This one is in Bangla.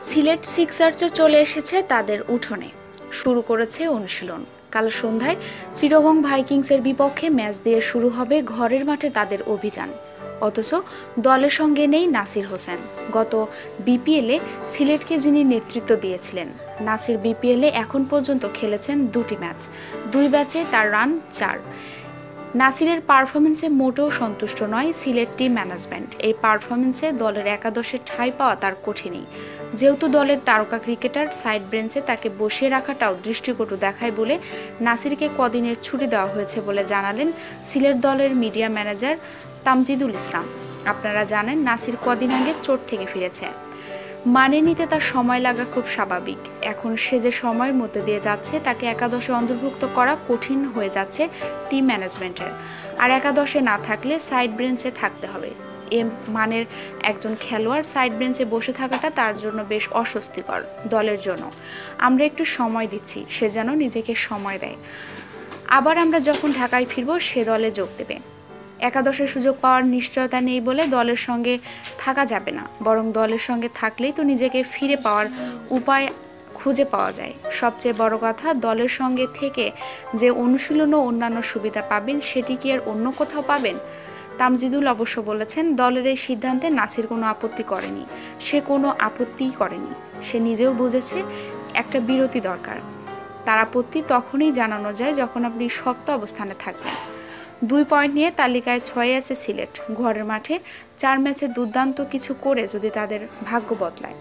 সিলেট সিক্সার্সও চলে এসেছে তাদের উঠোনে, শুরু করেছে অনুশীলন। কাল সন্ধ্যায় চিটাগং ভাইকিংসের বিপক্ষে ম্যাচ দিয়ে শুরু হবে ঘরের মাঠে তাদের অভিযান। অথচ দলের সঙ্গে নেই নাসির হোসেন। গত বিপিএলে সিলেটকে যিনি নেতৃত্ব দিয়েছিলেন, নাসির বিপিএলে এখন পর্যন্ত খেলেছেন 2টি ম্যাচ, 2 ম্যাচে তার রান 4। নাসিরের পারফরমেন্সে মোটেও সন্তুষ্ট নয় সিলেট টিম ম্যানেজমেন্ট। এই পারফরমেন্সে দলের একাদশে ঠাঁই পাওয়া তার কঠিনই, যেহেতু দলের তারকা ক্রিকেটার সাইড বেঞ্চে তাকে বসিয়ে রাখাটাও দৃষ্টিকটু দেখায় বলে নাসিরকে কদিনের ছুটি দেওয়া হয়েছে বলে জানালেন সিলেট দলের মিডিয়া ম্যানেজার তামজিদুল ইসলাম। আপনারা জানেন, নাসির কদিন আগে চোট থেকে ফিরেছে। মানিয়ে নিতে তার সময় লাগা খুব স্বাভাবিক। এখন সে যে সময়ের মধ্যে দিয়ে যাচ্ছে, তাকে একাদশে অন্তর্ভুক্ত করা কঠিন হয়ে যাচ্ছে টিম ম্যানেজমেন্টের। আর একাদশে না থাকলে সাইড বেঞ্চে থাকতে হবে। মানের একজন খেলোয়াড় সাইড বেঞ্চে বসে থাকাটা তার জন্য বেশ অস্বস্তিকর। দলের জন্য আমরা একটু সময় দিচ্ছি, সে যেন নিজেকে সময় দেয়। আবার আমরা যখন ঢাকায় ফিরব, সে দলে যোগ দেবে। একাদশের সুযোগ পাওয়ার নিশ্চয়তা নেই বলে দলের সঙ্গে থাকা যাবে না, বরং দলের সঙ্গে থাকলেই তো নিজেকে ফিরে পাওয়ার উপায় খুঁজে পাওয়া যায়। সবচেয়ে বড় কথা, দলের সঙ্গে থেকে যে অনুশীলন ও অন্যান্য সুবিধা পাবেন, সেটি কি আর অন্য কোথাও পাবেন? তামজিদুল অবশ্য বলেছেন, দলের এই সিদ্ধান্তে নাসির কোনো আপত্তি করেনি। সে কোনো আপত্তিই করেনি। সে নিজেও বুঝেছে একটা বিরতি দরকার। তার আপত্তি তখনই জানানো যায় যখন আপনি শক্ত অবস্থানে থাকবেন। 2 পয়েন্ট নিয়ে তালিকায় 6 আছে সিলেট। ঘরের মাঠে 4 ম্যাচে দুর্দান্ত কিছু করে যদি তাদের ভাগ্য বদলায়।